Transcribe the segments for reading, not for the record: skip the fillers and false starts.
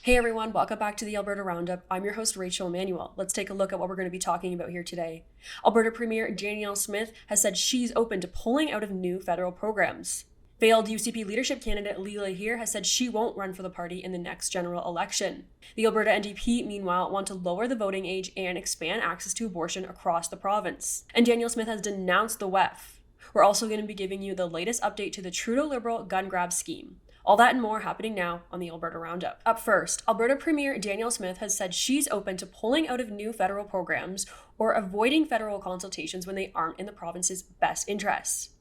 Hey everyone, welcome back to the Alberta Roundup. I'm your host, Rachel Emmanuel. Let's take a look at what we're going to be talking about here today. Alberta Premier Danielle Smith has said she's open to pulling out of new federal programs. Failed UCP leadership candidate Leela Aheer has said she won't run for the party in the next general election. The Alberta NDP, meanwhile, want to lower the voting age and expand access to abortion across the province. And Danielle Smith has denounced the WEF. We're also going to be giving you the latest update to the Trudeau Liberal gun grab scheme. All that and more happening now on the Alberta Roundup. Up first, Alberta Premier Danielle Smith has said she's open to pulling out of new federal programs or avoiding federal consultations when they aren't in the province's best interests.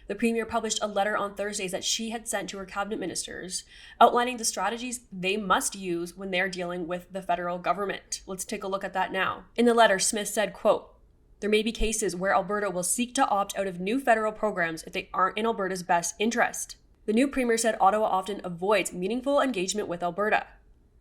The Premier published a letter on Thursday that she had sent to her cabinet ministers, outlining the strategies they must use when they're dealing with the federal government. Let's take a look at that now. In the letter, Smith said, quote, "There may be cases where Alberta will seek to opt out of new federal programs if they aren't in Alberta's best interest. The new Premier said Ottawa often avoids meaningful engagement with Alberta.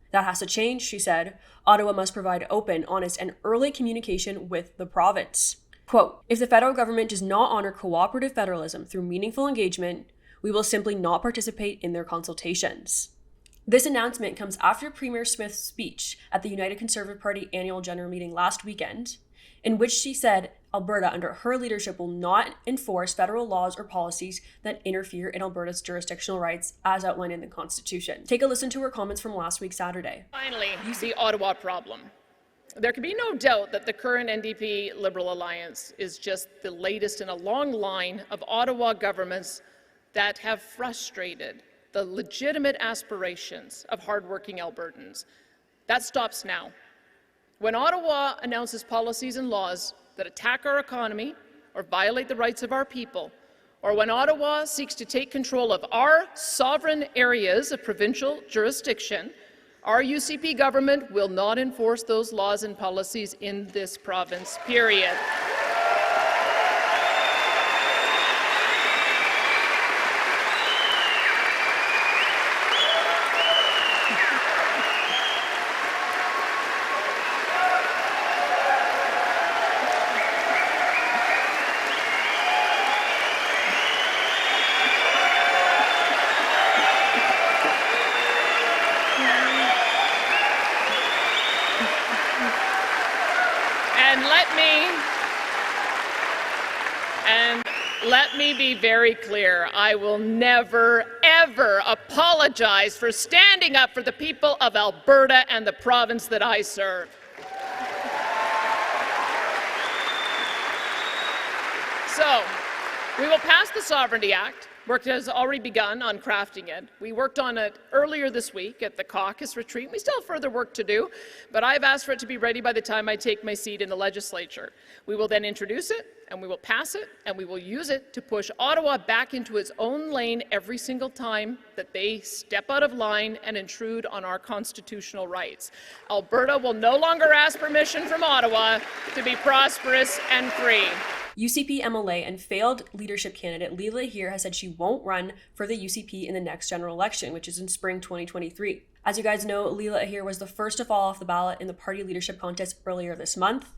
That has to change, she said. Ottawa must provide open, honest, and early communication with the province. Quote, if the federal government does not honor cooperative federalism through meaningful engagement, we will simply not participate in their consultations." This announcement comes after Premier Smith's speech at the United Conservative Party annual general meeting last weekend, in which she said Alberta, under her leadership, will not enforce federal laws or policies that interfere in Alberta's jurisdictional rights as outlined in the Constitution. Take a listen to her comments from last week, Saturday. Finally, the Ottawa problem. There can be no doubt that the current NDP Liberal alliance is just the latest in a long line of Ottawa governments that have frustrated the legitimate aspirations of hardworking Albertans. That stops now. When Ottawa announces policies and laws that attack our economy or violate the rights of our people, or when Ottawa seeks to take control of our sovereign areas of provincial jurisdiction, our UCP government will not enforce those laws and policies in this province, period. Let me be very clear. I will never, ever apologize for standing up for the people of Alberta and the province that I serve. So, we will pass the Sovereignty Act. Work has already begun on crafting it. We worked on it earlier this week at the caucus retreat. We still have further work to do, but I've asked for it to be ready by the time I take my seat in the legislature. We will then introduce it, and we will pass it, and we will use it to push Ottawa back into its own lane every single time that they step out of line and intrude on our constitutional rights. Alberta will no longer ask permission from Ottawa to be prosperous and free. UCP MLA and failed leadership candidate Leela Aheer has said she won't run for the UCP in the next general election, which is in spring 2023. As you guys know, Leela Aheer was the first to fall off the ballot in the party leadership contest earlier this month.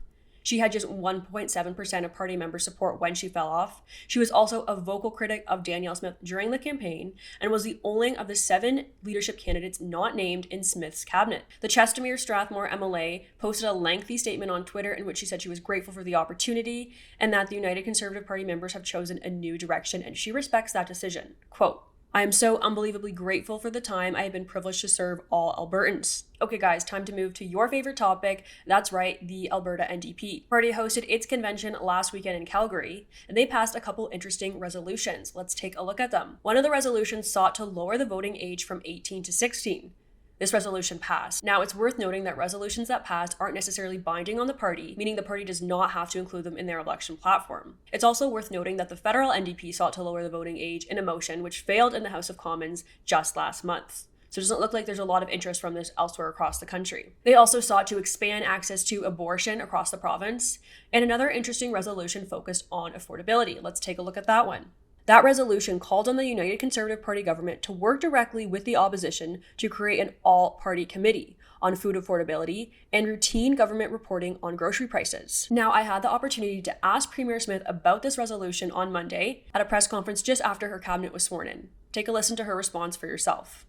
She had just 1.7% of party member support when she fell off. She was also a vocal critic of Danielle Smith during the campaign and was the only of the 7 leadership candidates not named in Smith's cabinet. The Chestermere Strathmore MLA posted a lengthy statement on Twitter in which she said she was grateful for the opportunity and that the United Conservative Party members have chosen a new direction and she respects that decision. Quote, "I am so unbelievably grateful for the time I have been privileged to serve all Albertans." Okay guys, time to move to your favorite topic. That's right, the Alberta NDP. Party hosted its convention last weekend in Calgary, and they passed a couple interesting resolutions. Let's take a look at them. One of the resolutions sought to lower the voting age from 18 to 16. This resolution passed. Now, it's worth noting that resolutions that passed aren't necessarily binding on the party, meaning the party does not have to include them in their election platform. It's also worth noting that the federal NDP sought to lower the voting age in a motion which failed in the House of Commons just last month. So it doesn't look like there's a lot of interest from this elsewhere across the country. They also sought to expand access to abortion across the province, and another interesting resolution focused on affordability. Let's take a look at that one. That resolution called on the United Conservative Party government to work directly with the opposition to create an all-party committee on food affordability and routine government reporting on grocery prices. Now, I had the opportunity to ask Premier Smith about this resolution on Monday at a press conference just after her cabinet was sworn in. Take a listen to her response for yourself.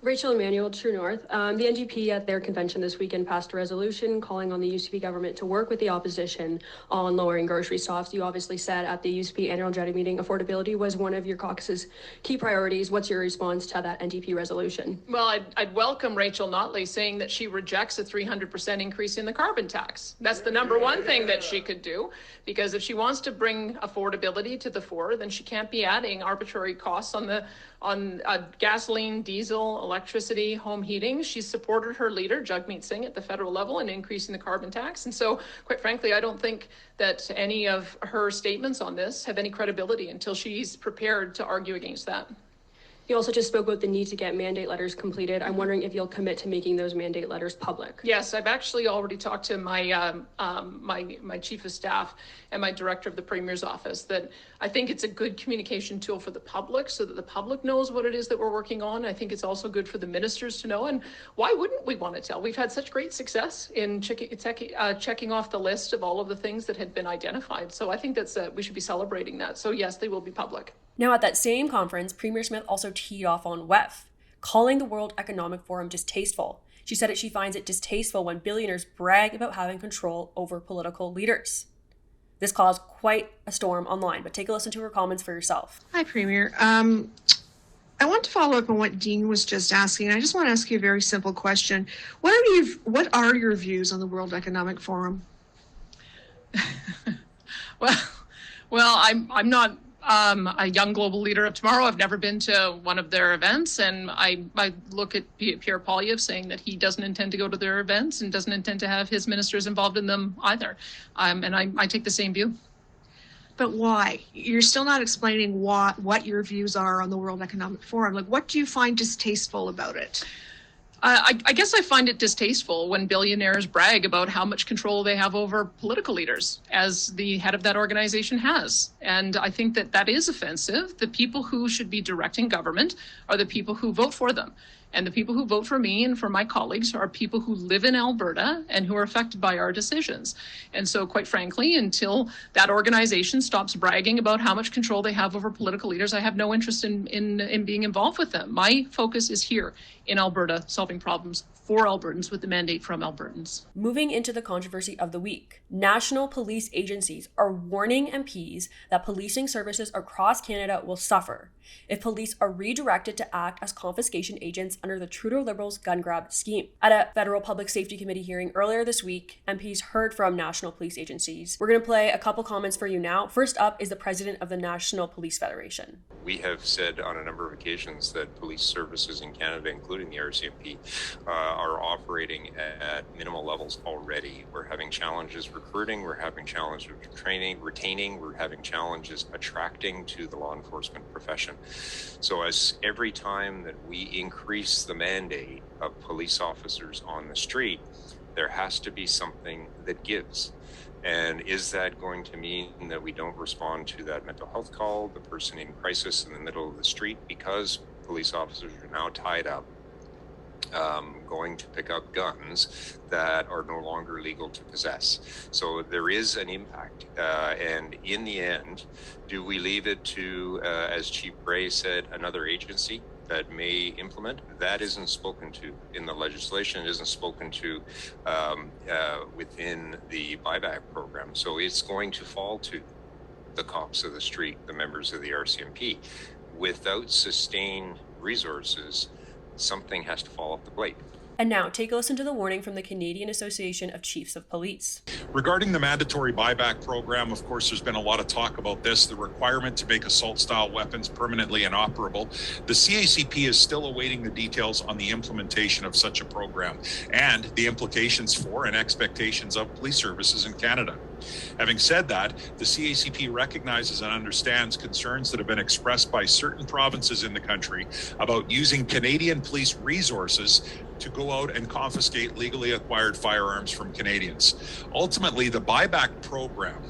Rachel Emmanuel, True North. The NDP at their convention this weekend passed a resolution calling on the UCP government to work with the opposition on lowering grocery costs. You obviously said at the UCP annual general meeting affordability was one of your caucus's key priorities. What's your response to that NDP resolution? Well, I'd welcome Rachel Notley saying that she rejects a 300% increase in the carbon tax. That's the number one thing that she could do, because if she wants to bring affordability to the fore, then she can't be adding arbitrary costs on gasoline, diesel, electricity, home heating. She's supported her leader, Jagmeet Singh, at the federal level in increasing the carbon tax. And so, quite frankly, I don't think that any of her statements on this have any credibility until she's prepared to argue against that. You also just spoke about the need to get mandate letters completed. I'm wondering if you'll commit to making those mandate letters public. Yes, I've actually already talked to my my chief of staff and my director of the Premier's office that I think it's a good communication tool for the public so that the public knows what it is that we're working on. I think it's also good for the ministers to know. And why wouldn't we want to tell? We've had such great success in checking off the list of all of the things that had been identified. So I think that's we should be celebrating that. So yes, they will be public. Now, at that same conference, Premier Smith also teed off on WEF, calling the World Economic Forum distasteful. She said she finds it distasteful when billionaires brag about having control over political leaders. This caused quite a storm online, but take a listen to her comments for yourself. Hi, Premier. I want to follow up on what Dean was just asking. I just want to ask you a very simple question. What are your views on the World Economic Forum? Well, I'm not a young global leader of tomorrow. I've never been to one of their events, and I look at Pierre Poilievre saying that he doesn't intend to go to their events and doesn't intend to have his ministers involved in them either. And I take the same view. But why? You're still not explaining what your views are on the World Economic Forum. Like, what do you find distasteful about it? I guess I find it distasteful when billionaires brag about how much control they have over political leaders, as the head of that organization has. And I think that that is offensive. The people who should be directing government are the people who vote for them. And the people who vote for me and for my colleagues are people who live in Alberta and who are affected by our decisions. And so, quite frankly, until that organization stops bragging about how much control they have over political leaders, I have no interest in being involved with them. My focus is here in Alberta, solving problems for Albertans with the mandate from Albertans. Moving into the controversy of the week, national police agencies are warning MPs that policing services across Canada will suffer if police are redirected to act as confiscation agents under the Trudeau Liberals gun grab scheme. At a federal public safety committee hearing earlier this week, MPs heard from national police agencies. We're going to play a couple comments for you now. First up is the president of the National Police Federation. We have said on a number of occasions that police services in Canada, including the RCMP, are operating at minimal levels already. We're having challenges recruiting, we're having challenges training, retaining, we're having challenges attracting to the law enforcement profession. So as every time that we increase the mandate of police officers on the street, there has to be something that gives. And is that going to mean that we don't respond to that mental health call, the person in crisis in the middle of the street, because police officers are now tied up going to pick up guns that are no longer legal to possess? So there is an impact. And in the end, do we leave it to, as Chief Bray said, another agency that may implement? That isn't spoken to in the legislation. It isn't spoken to within the buyback program. So it's going to fall to the cops of the street, the members of the RCMP. Without sustained resources, something has to fall off the plate. And now, take a listen to the warning from the Canadian Association of Chiefs of Police. Regarding the mandatory buyback program, of course, there's been a lot of talk about this, the requirement to make assault-style weapons permanently inoperable. The CACP is still awaiting the details on the implementation of such a program and the implications for and expectations of police services in Canada. Having said that, the CACP recognizes and understands concerns that have been expressed by certain provinces in the country about using Canadian police resources to go out and confiscate legally acquired firearms from Canadians. Ultimately, the buyback program,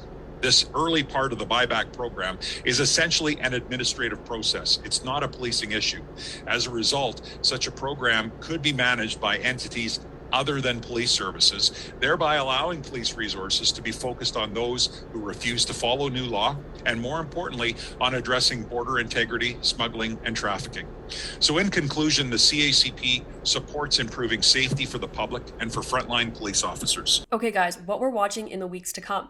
this early part of the buyback program, is essentially an administrative process. It's not a policing issue. As a result, such a program could be managed by entities other than police services, thereby allowing police resources to be focused on those who refuse to follow new law, and more importantly, on addressing border integrity, smuggling, and trafficking. So in conclusion, the CACP supports improving safety for the public and for frontline police officers. Okay guys, what we're watching in the weeks to come.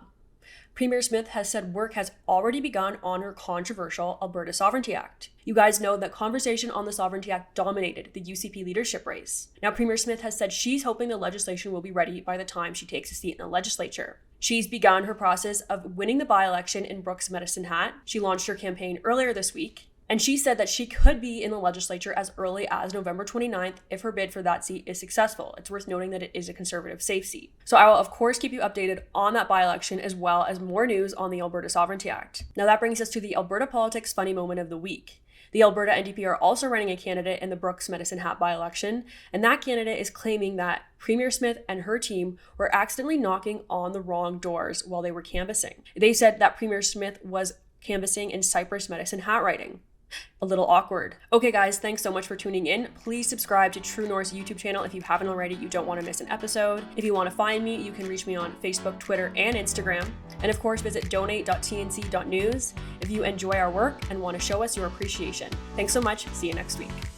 Premier Smith has said work has already begun on her controversial Alberta Sovereignty Act. You guys know that conversation on the Sovereignty Act dominated the UCP leadership race. Now, Premier Smith has said she's hoping the legislation will be ready by the time she takes a seat in the legislature. She's begun her process of winning the by-election in Brooks Medicine Hat. She launched her campaign earlier this week, and she said that she could be in the legislature as early as November 29th if her bid for that seat is successful. It's worth noting that it is a Conservative safe seat. So I will of course keep you updated on that by-election as well as more news on the Alberta Sovereignty Act. Now that brings us to the Alberta Politics Funny Moment of the Week. The Alberta NDP are also running a candidate in the Brooks Medicine Hat by-election, and that candidate is claiming that Premier Smith and her team were accidentally knocking on the wrong doors while they were canvassing. They said that Premier Smith was canvassing in Cypress medicine hat writing. A little awkward. Okay guys, thanks so much for tuning in. Please subscribe to True North's YouTube channel if you haven't already. You don't want to miss an episode. If you want to find me, you can reach me on Facebook, Twitter, and Instagram. And of course, visit donate.tnc.news if you enjoy our work and want to show us your appreciation. Thanks so much. See you next week.